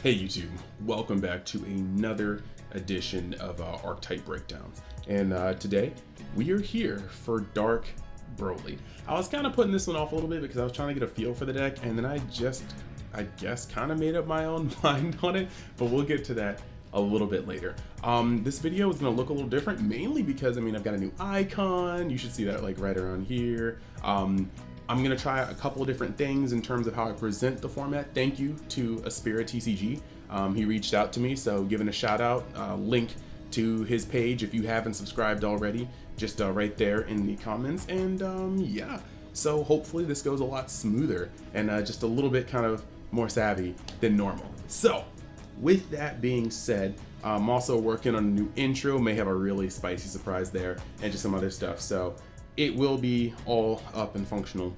Hey YouTube, welcome back to another edition of Archetype Breakdowns. And today we are here for Dark Broly. I was kind of putting this one off a little bit because I was trying to get a feel for the deck, and then I guess kind of made up my own mind on it, but we'll get to that a little bit later. This video is going to look a little different, mainly because I've got a new icon. You should see that like right around here. I'm going to try a couple of different things in terms of how I present the format. Thank you to EspiraTCG. He reached out to me, so giving a shout out, link to his page if you haven't subscribed already, just right there in the comments. And yeah, so hopefully this goes a lot smoother and just a little bit kind of more savvy than normal. So with that being said, I'm also working on a new intro, may have a really spicy surprise there, and just some other stuff. So it will be all up and functional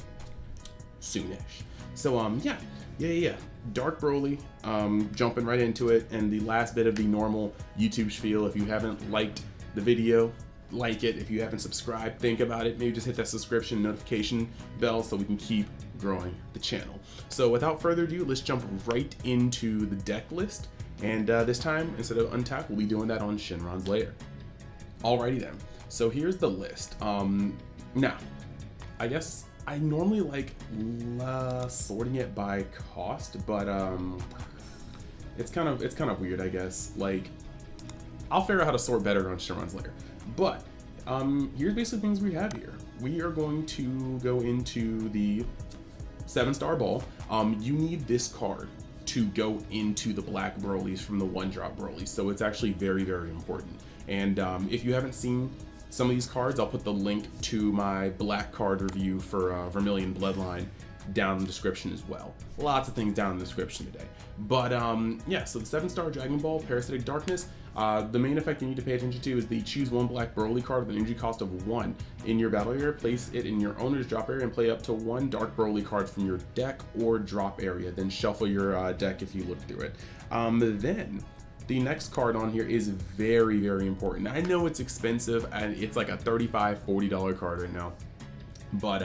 soonish. So yeah. Dark Broly, jumping right into it, and the last bit of the normal YouTube spiel. If you haven't liked the video, like it. If you haven't subscribed, think about it. Maybe just hit that subscription notification bell so we can keep growing the channel. So without further ado, let's jump right into the deck list. And this time, instead of untap, we'll be doing that on Shinron's Lair. Alrighty then. So here's the list. Now, I guess I normally like sorting it by cost, but it's kind of weird, I guess. Like, I'll figure out how to sort better on Shinron's Lair. But here's basically things we have here. We are going to go into the 7-star ball. You need this card to go into the black Brolys from the 1-drop Broly, so it's actually very, very important. And if you haven't seen some of these cards, I'll put the link to my black card review for Vermilion Bloodline down in the description as well. Lots of things down in the description today. But yeah, so the 7-star Dragon Ball, Parasitic Darkness, the main effect you need to pay attention to is the choose one black Broly card with an energy cost of 1 in your battle area, place it in your owner's drop area, and play up to 1 dark Broly card from your deck or drop area. Then shuffle your deck if you look through it. Then the next card on here is very, very important. I know it's expensive, and it's like a $35, $40 card right now. But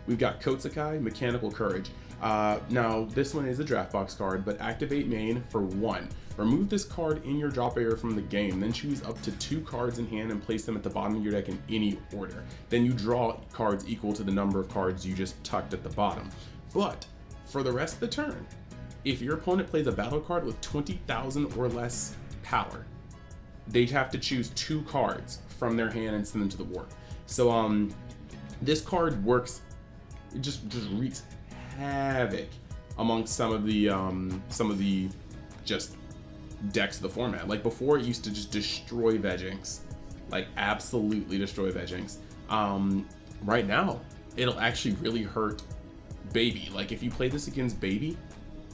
we've got Thiccccc, Mechanical Courage. Now, this one is a draft box card, but activate main for 1. Remove this card in your drop area from the game, then choose up to 2 cards in hand and place them at the bottom of your deck in any order. Then you draw cards equal to the number of cards you just tucked at the bottom. But for the rest of the turn, if your opponent plays a battle card with 20,000 or less power, they have to choose 2 cards from their hand and send them to the board. So this card works, it just wreaks havoc amongst some of the just decks of the format. Like before, it used to just destroy Vegginks, like absolutely destroy Vegginks. Right now, it'll actually really hurt Baby. Like if you play this against Baby,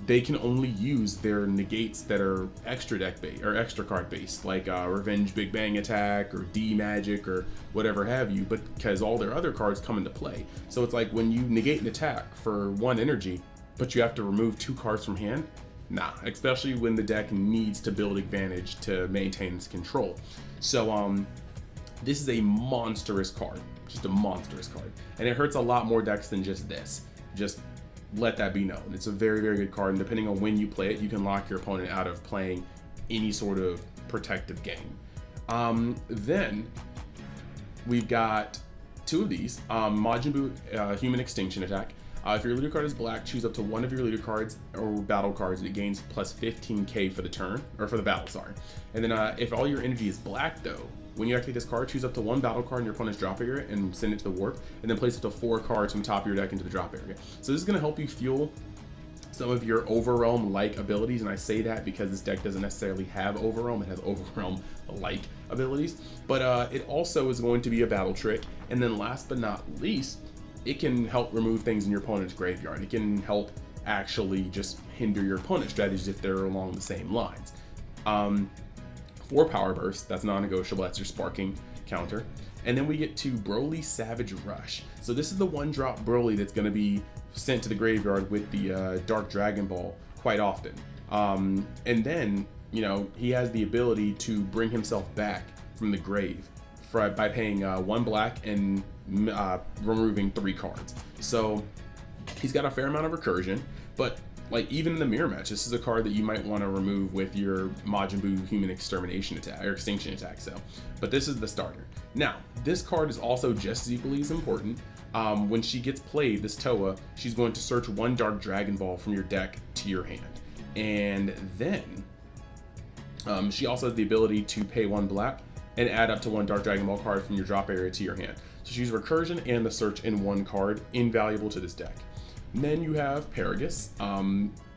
they can only use their negates that are extra deck based or extra card based, like Revenge Big Bang Attack or D Magic or whatever have you, but because all their other cards come into play. So it's like when you negate an attack for 1 energy, but you have to remove 2 cards from hand, nah, especially when the deck needs to build advantage to maintain its control. So this is a monstrous card, just a monstrous card, and it hurts a lot more decks than just this. Just let that be known. It's a very, very good card, and depending on when you play it, you can lock your opponent out of playing any sort of protective game. Then we've got 2 of these. Majin Buu Human Extinction Attack. If your leader card is black, choose up to 1 of your leader cards or battle cards, and it gains plus 15k for the turn, or for the battle, sorry. And then if all your energy is black though, when you activate this card, choose up to 1 battle card in your opponent's drop area and send it to the warp, and then place up to 4 cards from the top of your deck into the drop area. So this is going to help you fuel some of your Overwhelm-like abilities, and I say that because this deck doesn't necessarily have Overwhelm, it has Overwhelm-like abilities, but it also is going to be a battle trick. And then last but not least, it can help remove things in your opponent's graveyard. It can help actually just hinder your opponent's strategies if they're along the same lines. 4 Power Burst, that's non-negotiable, that's your sparking counter. And then we get to Broly Savage Rush. So this is the 1-drop Broly that's going to be sent to the graveyard with the Dark Dragon Ball quite often. And then, you know, he has the ability to bring himself back from the grave by paying 1 black and removing 3 cards. So he's got a fair amount of recursion, but like even in the mirror match, this is a card that you might want to remove with your Majin Buu human extermination attack or extinction attack. So, but this is the starter. Now, this card is also just as equally as important. When she gets played, this Toa, she's going to search one Dark Dragon Ball from your deck to your hand, and then she also has the ability to pay 1 black and add up to 1 Dark Dragon Ball card from your drop area to your hand. So she's recursion and the search in 1 card, invaluable to this deck. And then you have Paragus.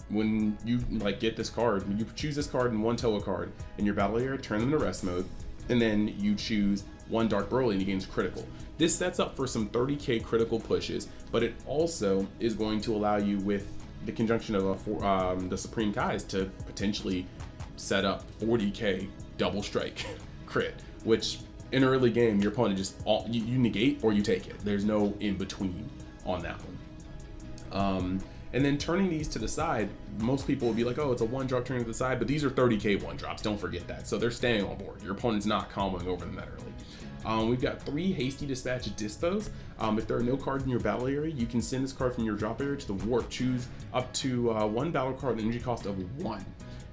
When you get this card, you choose this card and 1 Toa card in your battle area, turn them into rest mode, and then you choose 1 Dark Broly and he gains critical. This sets up for some 30k critical pushes, but it also is going to allow you, with the conjunction of the Supreme Kais, to potentially set up 40k double strike crit, which in early game your opponent just you negate or you take it. There's no in between on that one. And then turning these to the side, most people will be like, oh, it's a 1-drop turning to the side, but these are 30k 1-drops, don't forget that. So they're staying on board. Your opponent's not comboing over them that early. We've got 3 Hasty Dispatch Dispos. If there are no cards in your battle area, you can send this card from your drop area to the warp. Choose up to 1 battle card with an energy cost of 1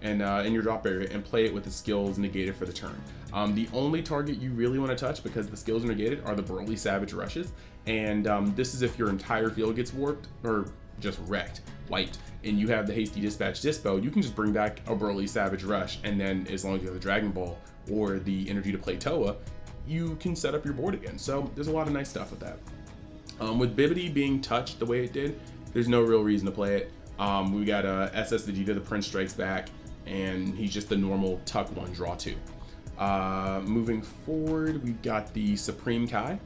and in your drop area and play it with the skills negated for the turn. The only target you really want to touch, because the skills are negated, are the Broly Savage Rushes. And this is if your entire field gets warped or just wrecked, wiped, and you have the Hasty Dispatch Dispo, you can just bring back a Broly Savage Rush, and then as long as you have the Dragon Ball or the energy to play Toa, you can set up your board again. So there's a lot of nice stuff with that. With Bibbidi being touched the way it did, there's no real reason to play it. We got SS Vegeta, the Prince Strikes Back, and he's just the normal tuck 1, draw 2. Moving forward, we've got the Supreme Kai,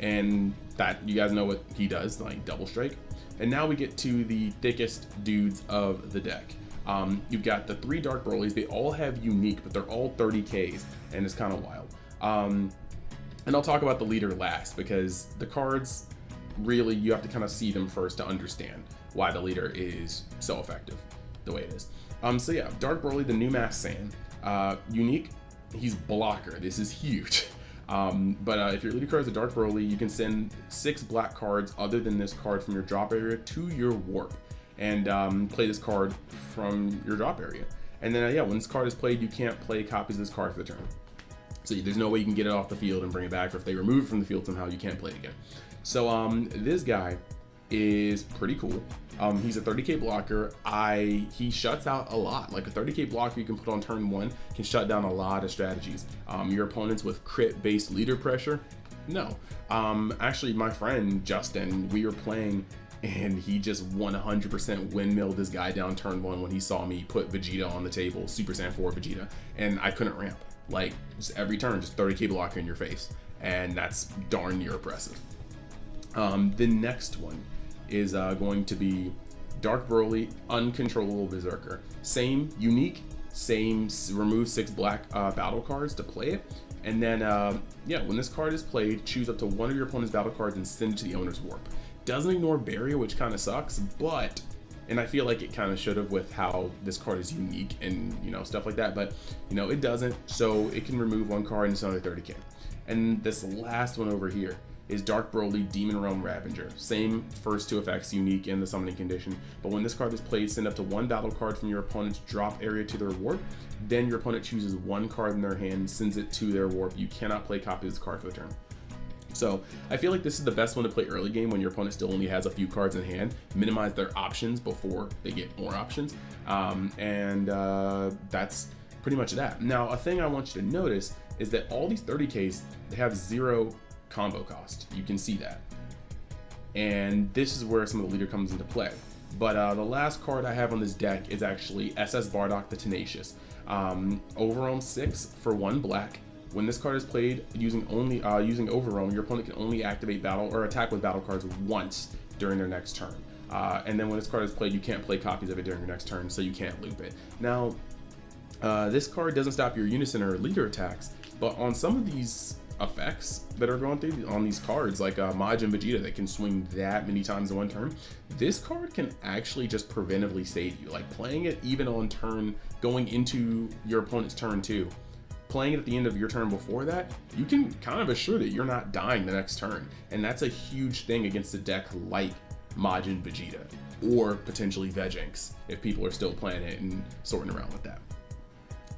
and that, you guys know what he does, like double strike. And now we get to the thickest dudes of the deck. You've got the 3 Dark Brolys. They all have unique, but they're all 30Ks, and it's kind of wild. And I'll talk about the leader last, because the cards, really, you have to kind of see them first to understand why the leader is so effective the way it is. So yeah, Dark Broly, the new Masked Saiyan. Unique, he's blocker. This is huge. But if your leader card is a Dark Broly, you can send 6 black cards other than this card from your drop area to your warp, and play this card from your drop area. And then yeah, when this card is played, you can't play copies of this card for the turn. So there's no way you can get it off the field and bring it back, or if they remove it from the field somehow, you can't play it again. So this guy is pretty cool. He's a 30k blocker. He shuts out a lot. Like a 30k blocker you can put on turn 1 can shut down a lot of strategies. Your opponents with crit based leader pressure, no. Actually, my friend Justin, we were playing and he just 100% windmilled this guy down turn 1 when he saw me put Vegeta on the table, Super Saiyan 4 Vegeta, and I couldn't ramp. Like, just every turn, just 30k blocker in your face, and that's darn near oppressive. The next one is going to be Dark Broly, Uncontrollable Berserker. Same unique, same remove 6 black battle cards to play it, and then yeah, when this card is played, choose up to 1 of your opponent's battle cards and send it to the owner's warp. Doesn't ignore barrier, which kind of sucks, but, and I feel like it kind of should have with how this card is unique and, you know, stuff like that, but, you know, it doesn't, so it can remove 1 card and it's another 30k. And this last one over here is Dark Broly, Demon Realm Ravager. Same first 2 effects, unique in the summoning condition, but when this card is played, send up to 1 battle card from your opponent's drop area to their warp. Then your opponent chooses 1 card in their hand and sends it to their warp. You cannot play copies of this card for the turn. So I feel like this is the best one to play early game when your opponent still only has a few cards in hand. Minimize their options before they get more options. That's pretty much that. Now, a thing I want you to notice is that all these 30Ks, they have 0 combo cost. You can see that. And this is where some of the leader comes into play. But the last card I have on this deck is actually SS Bardock the Tenacious. Overwhelm 6 for 1 black. When this card is played using Overwhelm, your opponent can only activate battle or attack with battle cards once during their next turn. And then when this card is played, you can't play copies of it during your next turn, so you can't loop it. Now, this card doesn't stop your unison or leader attacks, but on some of these effects that are going through on these cards, like Majin Vegeta that can swing that many times in 1 turn, this card can actually just preventively save you. Like playing it even on turn, going into your opponent's turn 2, playing it at the end of your turn before that, you can kind of assure that you're not dying the next turn. And that's a huge thing against a deck like Majin Vegeta, or potentially Veginx if people are still playing it and sorting around with that.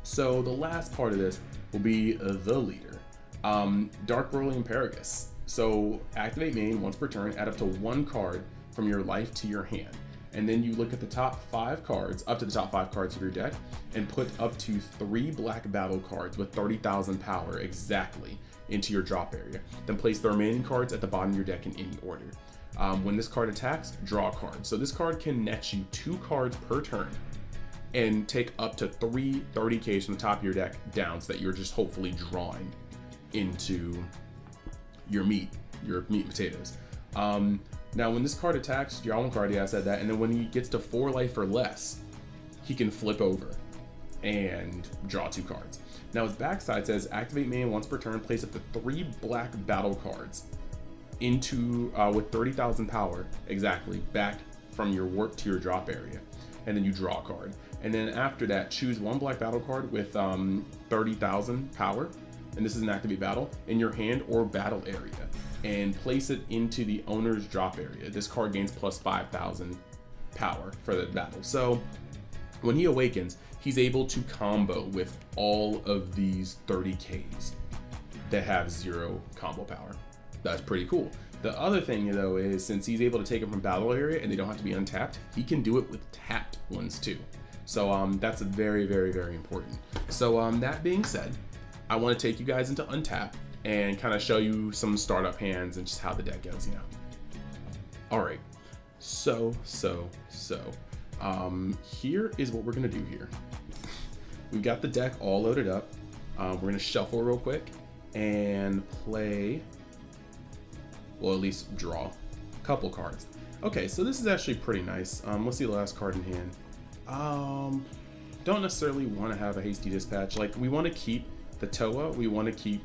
So the last part of this will be the leader, Dark Broly and Paragus. So activate main once per turn, add up to 1 card from your life to your hand. And then you look at the top 5 cards, up to the top 5 cards of your deck, and put up to 3 black battle cards with 30,000 power exactly into your drop area. Then place the remaining cards at the bottom of your deck in any order. When this card attacks, draw a card. So this card can net you 2 cards per turn and take up to 3 30Ks from the top of your deck down, so that you're just hopefully drawing into your meat and potatoes. Now, when this card attacks, draw 1 card, yeah, I said that, and then when he gets to 4 life or less, he can flip over and draw 2 cards. Now, his backside says, activate main once per turn, place up to 3 black battle cards into, with 30,000 power, exactly, back from your warp to your drop area. And then you draw a card. And then after that, choose 1 black battle card with 30,000 power, and this is an activate battle, in your hand or battle area, and place it into the owner's drop area. This card gains plus 5,000 power for the battle. So when he awakens, he's able to combo with all of these 30Ks that have 0 combo power. That's pretty cool. The other thing though is, since he's able to take it from battle area and they don't have to be untapped, he can do it with tapped ones too. So that's very, very, very important. So that being said, I want to take you guys into Untap and kind of show you some startup hands and just how the deck goes, you know. All right, so here is what we're gonna do here. We've got the deck all loaded up. We're gonna shuffle real quick and play, well, at least draw a couple cards. Okay, so this is actually pretty nice. Let's see the last card in hand. Don't necessarily want to have a hasty dispatch. Like, we want to keep the Toa, we want to keep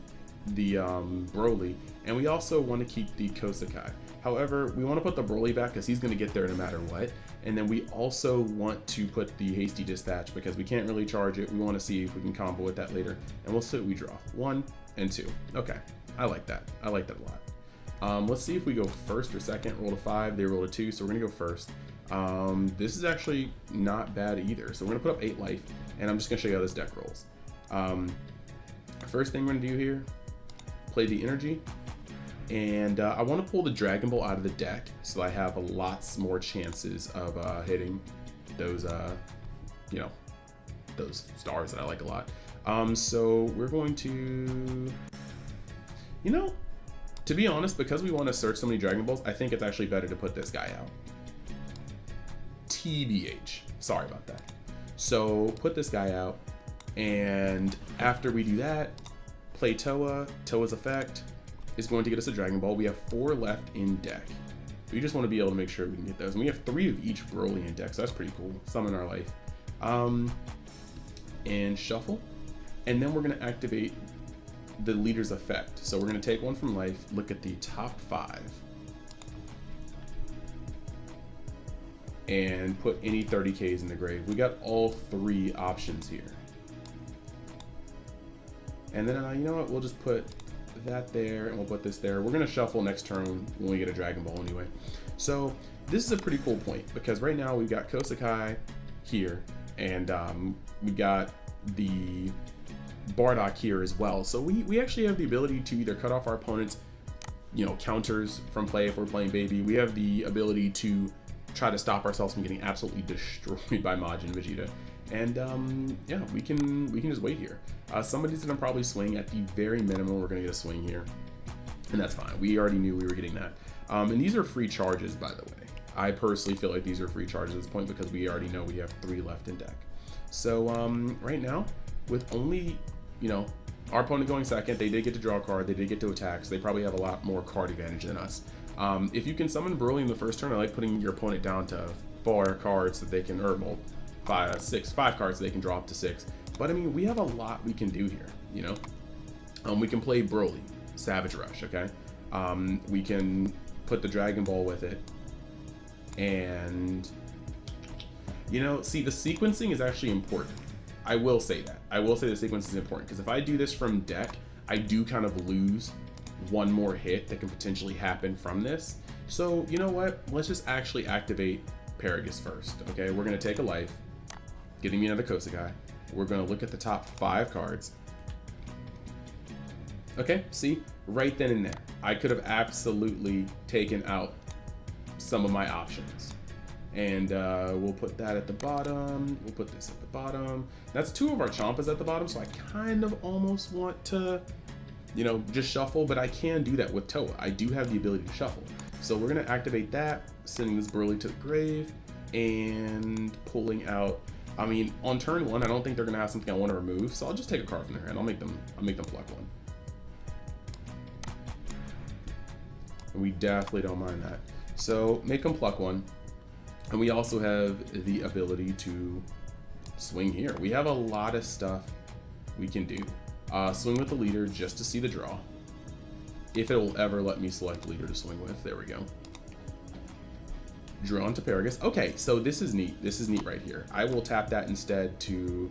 the Broly, and we also want to keep the Thiccccc. However, we want to put the Broly back because he's going to get there no matter what. And then we also want to put the hasty dispatch because we can't really charge it. We want to see if we can combo with that later. And we'll see what we draw. 1 and 2. Okay, I like that. I like that a lot. Let's see if we go first or second. Roll a 5, they roll a 2, so we're gonna go first. This is actually not bad either. So we're gonna put up 8 life, and I'm just gonna show you how this deck rolls. First thing we're gonna do here, play the energy, and I want to pull the Dragon Ball out of the deck so I have lots more chances of hitting those, you know, those stars that I like a lot. So we're going to, you know, to be honest, because we want to search so many Dragon Balls, I think it's actually better to put this guy out. TBH. Sorry about that. So put this guy out, and after we do that, play Toa. Toa's effect is going to get us a Dragon Ball. We have 4 left in deck. We just want to be able to make sure we can get those. And we have 3 of each Broly in deck, so that's pretty cool. Summon our life. And shuffle. And then we're going to activate the leader's effect. So we're going to take 1 from life, look at the top 5, and put any 30Ks in the grave. We got all 3 options here. And then, you know what, we'll just put that there, and we'll put this there. We're going to shuffle next turn when we get a Dragon Ball anyway. So this is a pretty cool point, because right now we've got Thiccccc here, and we got the Bardock here as well. So we actually have the ability to either cut off our opponent's, you know, counters from play if we're playing Baby. We have the ability to try to stop ourselves from getting absolutely destroyed by Majin Vegeta. And yeah, we can just wait here. Somebody's gonna probably swing at the very minimum. We're gonna get a swing here, and that's fine. We already knew we were getting that. And these are free charges, by the way. I personally feel like these are free charges at this point because we already know we have 3 left in deck. So right now, with only, you know, our opponent going second, they did get to draw a card, they did get to attack, so they probably have a lot more card advantage than us. If you can summon Broly in the first turn, I like putting your opponent down to 4 cards that they can, or well, 5 cards that they can draw up to 6. But I mean, we have a lot we can do here, you know? We can play Broly, Savage Rush, okay? We can put the Dragon Ball with it, and, you know, see, the sequencing is actually important. I will say that. I will say the sequence is important, because if I do this from deck, I do kind of lose 1 more hit that can potentially happen from this. So you know what? Let's just actually activate Paragus first. Okay, we're gonna take a life, getting me another Kosakai. We're gonna look at the top 5 cards. Okay, see, right then and there, I could have absolutely taken out some of my options. And we'll put that at the bottom. We'll put this at the bottom. That's 2 of our Champas at the bottom, so I kind of almost want to, you know, just shuffle, but I can do that with Toa. I do have the ability to shuffle. So we're gonna activate that, sending this Burly to the grave, and pulling out, I mean, on turn 1, I don't think they're gonna have something I want to remove, so I'll just take a card from their hand. I'll make them pluck one. And we definitely don't mind that. So make them pluck one. And we also have the ability to swing here. We have a lot of stuff we can do. Swing with the leader just to see the draw. If it will ever let me select the leader to swing with. There we go. Draw into Paragus. Okay, so this is neat. This is neat right here. I will tap that instead to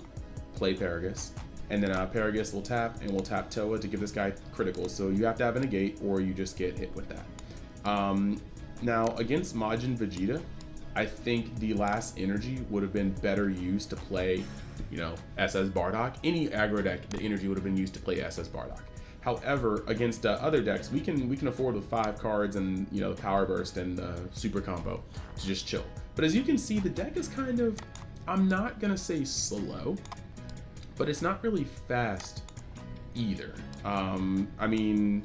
play Paragus. And then Paragus will tap, and we'll tap Toa to give this guy critical. So you have to have a negate, or you just get hit with that. Now, against Majin Vegeta, I think the last energy would have been better used to play, you know, SS Bardock. Any aggro deck, the energy would have been used to play SS Bardock. However, against other decks, we can afford with 5 cards and, you know, the Power Burst and the Super Combo to just chill. But as you can see, the deck is kind of, I'm not gonna say slow, but it's not really fast either. I mean,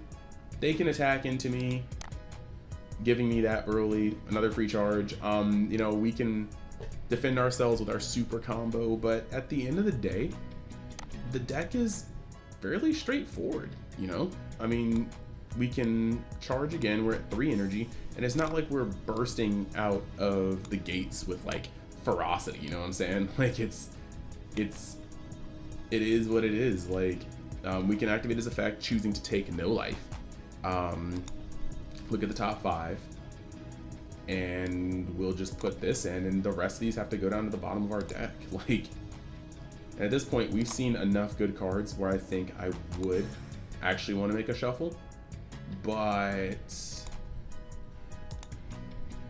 they can attack into me, giving me that early, another free charge. You know, we can defend ourselves with our super combo, but at the end of the day, the deck is fairly straightforward, you know? I mean, we can charge again, we're at 3 energy, and it's not like we're bursting out of the gates with like ferocity, you know what I'm saying? Like it is what it is. Like, we can activate his effect, choosing to take no life. Look at the top 5, and we'll just put this in, and the rest of these have to go down to the bottom of our deck. Like, at this point, we've seen enough good cards where I think I would actually want to make a shuffle, but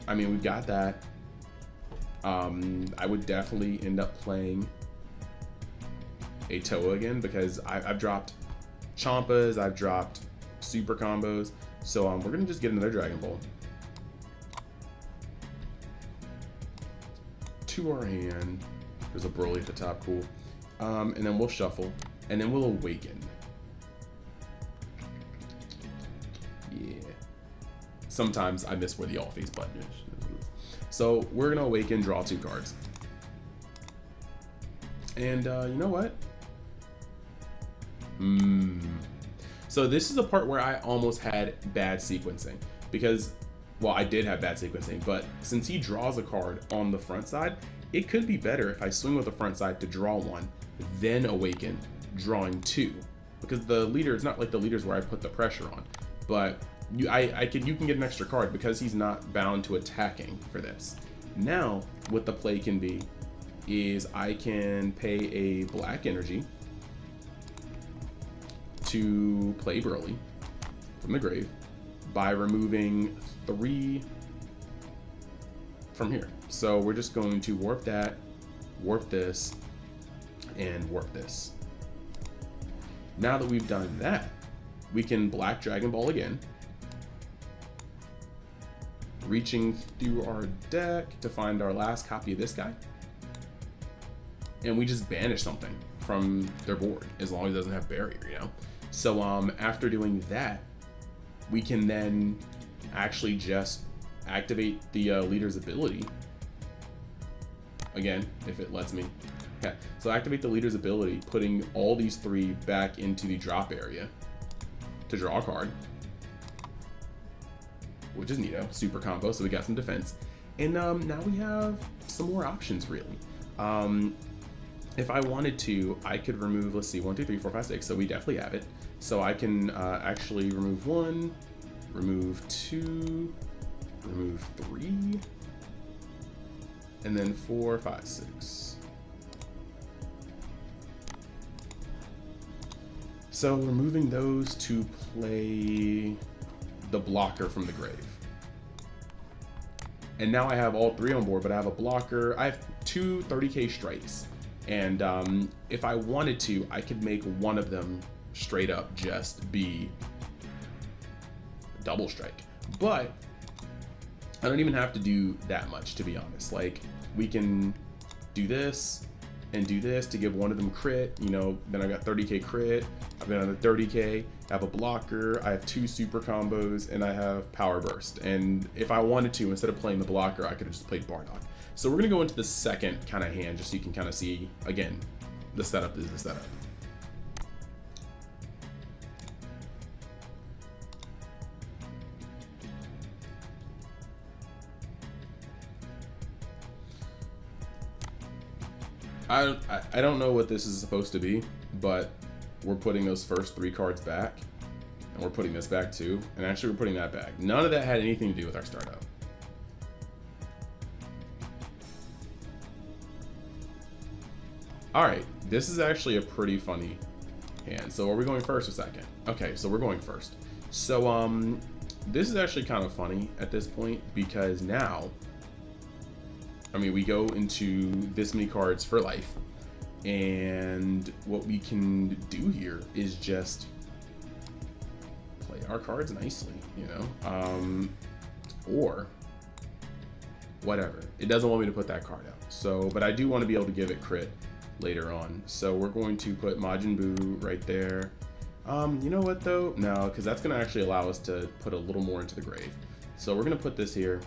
I mean, we've got that. I would definitely end up playing a Toa again, because I've dropped Champas, I've dropped super combos. So we're gonna just get another Dragon Ball to our hand. There's a Broly at the top, cool. And then we'll shuffle, and then we'll awaken. Yeah. Sometimes I miss where the all face button is. So we're gonna awaken, draw 2 cards. And you know what? So this is the part where I almost had bad sequencing, because, well, I did have bad sequencing, but since he draws a card on the front side, it could be better if I swing with the front side to draw 1, then awaken, drawing 2, because the leader, it's not like the leaders where I put the pressure on, but you can get an extra card because he's not bound to attacking for this. Now, what the play can be is I can pay a black energy to play Broly from the grave by removing 3 from here. So we're just going to warp that, warp this, and warp this. Now that we've done that, we can black Dragon Ball again, reaching through our deck to find our last copy of this guy, and we just banish something from their board as long as it doesn't have barrier, you know? So after doing that, we can then actually just activate the leader's ability again, if it lets me. Okay, so activate the leader's ability, putting all these 3 back into the drop area to draw a card, which is neato. Super combo, so we got some defense, and now we have some more options, really. If I wanted to, I could remove, let's see, 1, 2, 3, 4, 5, 6. So we definitely have it. So I can actually remove 1, remove 2, remove 3, and then 4, 5, 6. So removing those to play the blocker from the grave. And now I have all 3 on board, but I have a blocker. I have 2 30k strikes. And if I wanted to, I could make one of them straight up just be double strike. But I don't even have to do that much, to be honest. Like, we can do this and do this to give one of them crit, you know, then I got 30k crit, I've got another 30k, I have a blocker, I have 2 super combos, and I have power burst. And if I wanted to, instead of playing the blocker, I could have just played Bardock. So we're gonna go into the second kind of hand, just so you can kind of see, again, the setup is the setup. I don't know what this is supposed to be, but we're putting those first 3 cards back, and we're putting this back too, and actually we're putting that back. None of that had anything to do with our startup. All right, this is actually a pretty funny hand. So are we going first or second? Okay, so we're going first. So this is actually kind of funny at this point, because now, I mean, we go into this many cards for life, and what we can do here is just play our cards nicely, you know, or whatever. It doesn't want me to put that card out. So, but I do want to be able to give it crit later on. So we're going to put Majin Buu right there. You know what though? No, because that's going to actually allow us to put a little more into the grave. So we're going to put this here,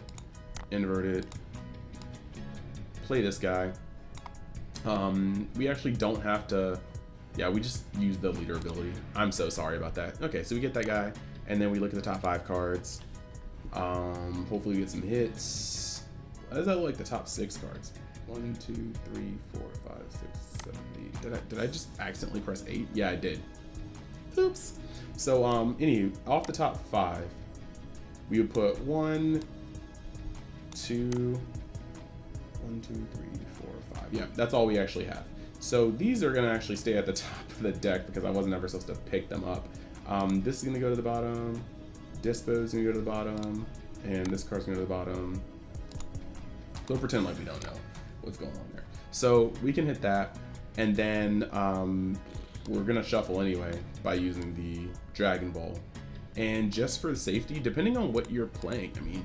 invert it, play this guy. We actually don't have to, yeah, we just use the leader ability. I'm so sorry about that. Okay, so we get that guy, and then we look at the top 5 cards. Hopefully we get some hits. How does that look like the top 6 cards? 1, 2, 3, 4, 5, 6, 7, 8. Did I just accidentally press 8? Yeah, I did. Oops. So, anyway, off the top 5, we would put 1, 2, 1, 2, 3, 4, 5. Yeah, that's all we actually have. So these are gonna actually stay at the top of the deck because I wasn't ever supposed to pick them up. This is gonna go to the bottom. Dispo's gonna go to the bottom, and this card's gonna go to the bottom. We'll pretend like we don't know what's going on there. So we can hit that, and then we're gonna shuffle anyway by using the Dragon Ball. And just for the safety, depending on what you're playing, I mean,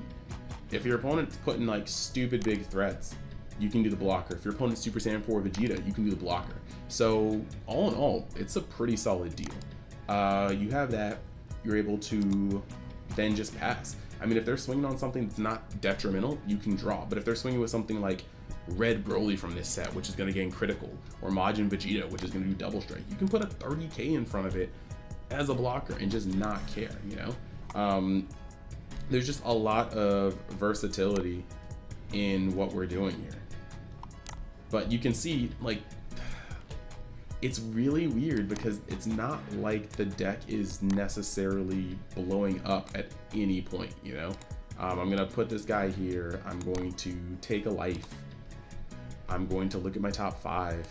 if your opponent's putting like stupid big threats, you can do the blocker. If your opponent's Super Saiyan 4 Vegeta, you can do the blocker. So all in all, it's a pretty solid deal. You have that, you're able to then just pass. I mean, if they're swinging on something that's not detrimental, you can draw. But if they're swinging with something like Red Broly from this set, which is going to gain critical, or Majin Vegeta, which is going to do double strike, you can put a 30k in front of it as a blocker and just not care, you know? There's just a lot of versatility in what we're doing here. But you can see, like, it's really weird because it's not like the deck is necessarily blowing up at any point, you know? I'm gonna put this guy here. I'm going to take a life. I'm going to look at my top 5.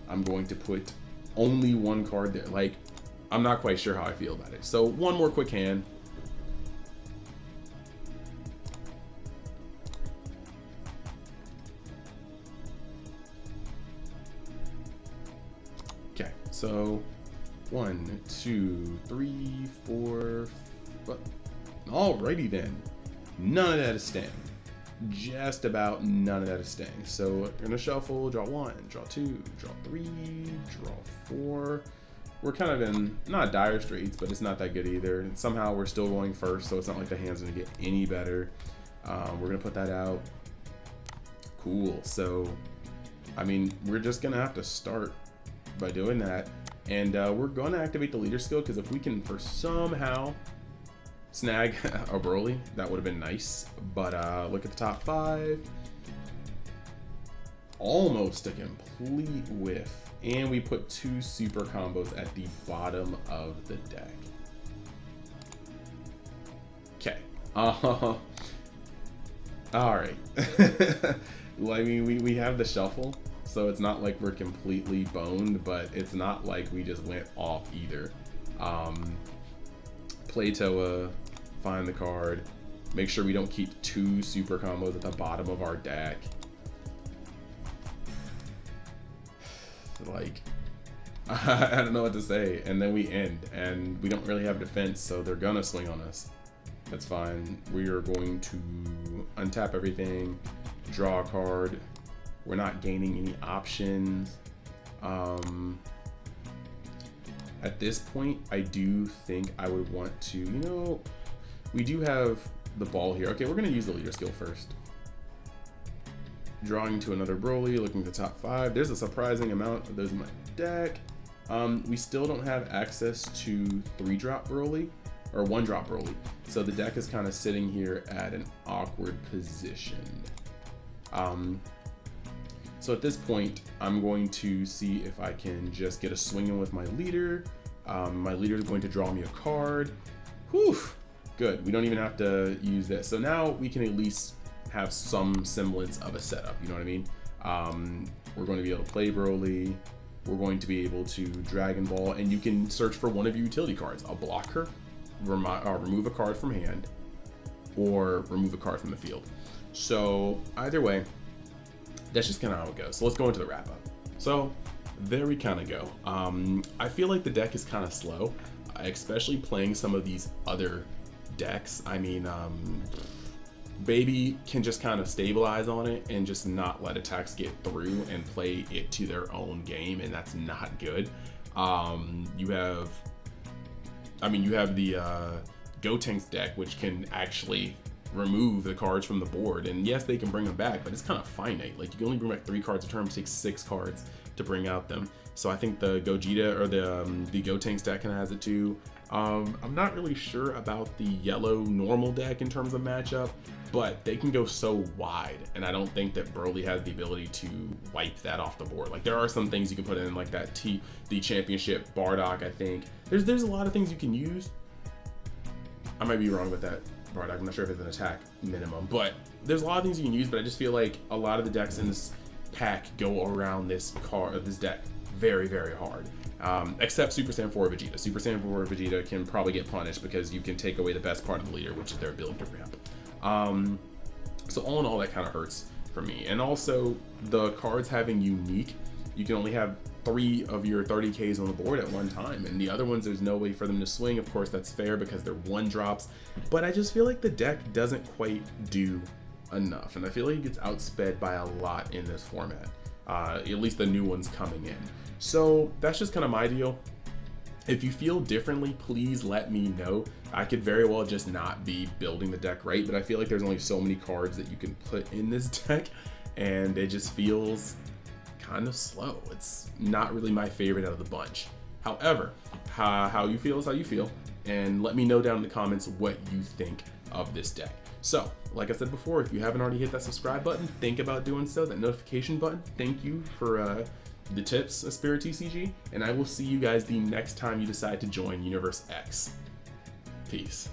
I'm going to put only 1 card there. Like, I'm not quite sure how I feel about it. So one more quick hand. Okay, so 1, 2, 3, 4, 5. Alrighty then. None of that is staying. Just about none of that is staying. So we're gonna shuffle, draw 1, draw 2, draw 3, draw 4. We're kind of in, not dire straits, but it's not that good either. And somehow we're still going first, so it's not like the hand's gonna get any better. We're gonna put that out. Cool, so, I mean, we're just gonna have to start by doing that. And we're gonna activate the leader skill, because if we can for somehow snag a Broly, that would have been nice. But look at the top 5. Almost a complete whiff. And we put 2 super combos at the bottom of the deck. Okay. All right. Well, I mean, we have the shuffle, so it's not like we're completely boned, but it's not like we just went off either. Play Toa, find the card, Make sure we don't keep 2 super combos at the bottom of our deck. Like, I don't know what to say. And then we end, and we don't really have defense, so they're gonna swing on us. That's fine. We are going to untap everything, draw a card. We're not gaining any options. At this point, I do think I would want to, you know, we do have the ball here. Okay, we're gonna use the leader skill first. Drawing to another Broly, looking at the top 5. There's a surprising amount of those in my deck. We still don't have access to 3-drop Broly, or 1-drop Broly. So the deck is kind of sitting here at an awkward position. So at this point, I'm going to see if I can just get a swing in with my leader. My leader is going to draw me a card. Whew, good. We don't even have to use this. So now we can at least have some semblance of a setup, you know what I mean? We're going to be able to play Broly. We're going to be able to Dragon Ball, and you can search for one of your utility cards. I'll block her, remove a card from hand, or remove a card from the field. So either way, that's just kind of how it goes. So let's go into the wrap up. So there we kind of go. I feel like the deck is kind of slow, especially playing some of these other decks. I mean, Baby can just kind of stabilize on it and just not let attacks get through and play it to their own game, and that's not good. You have the Gotenks deck, which can actually remove the cards from the board, and yes, they can bring them back, but it's kind of finite. Like, you can only bring back 3 cards a turn. It takes 6 cards to bring out them. So I think the Gogeta or the Gotenks deck kind of has it too. I'm not really sure about the yellow normal deck in terms of matchup, but they can go so wide, and I don't think that Broly has the ability to wipe that off the board. Like, there are some things you can put in, like that the championship Bardock. I think there's a lot of things you can use. I might be wrong with that Bardock. I'm not sure if it's an attack minimum, but there's a lot of things you can use. But I just feel like a lot of the decks in this pack go around this deck very, very hard. Except Super Saiyan 4 Vegeta. Super Saiyan 4 Vegeta can probably get punished because you can take away the best part of the leader, which is their ability to ramp. So all in all, that kind of hurts for me. And also, the cards having unique, you can only have 3 of your 30Ks on the board at one time, and the other ones, there's no way for them to swing. Of course, that's fair because they're 1-drops, but I just feel like the deck doesn't quite do enough, and I feel like it gets outsped by a lot in this format, at least the new ones coming in. So that's just kind of my deal. If you feel differently, please let me know. I could very well just not be building the deck right, but I feel like there's only so many cards that you can put in this deck, and it just feels kind of slow. It's not really my favorite out of the bunch. However, how you feel is how you feel, and let me know down in the comments what you think of this deck. So, like I said before, if you haven't already hit that subscribe button, think about doing so, that notification button. Thank you for the tips, EspiraTCG, and I will see you guys the next time you decide to join Universe X. Peace.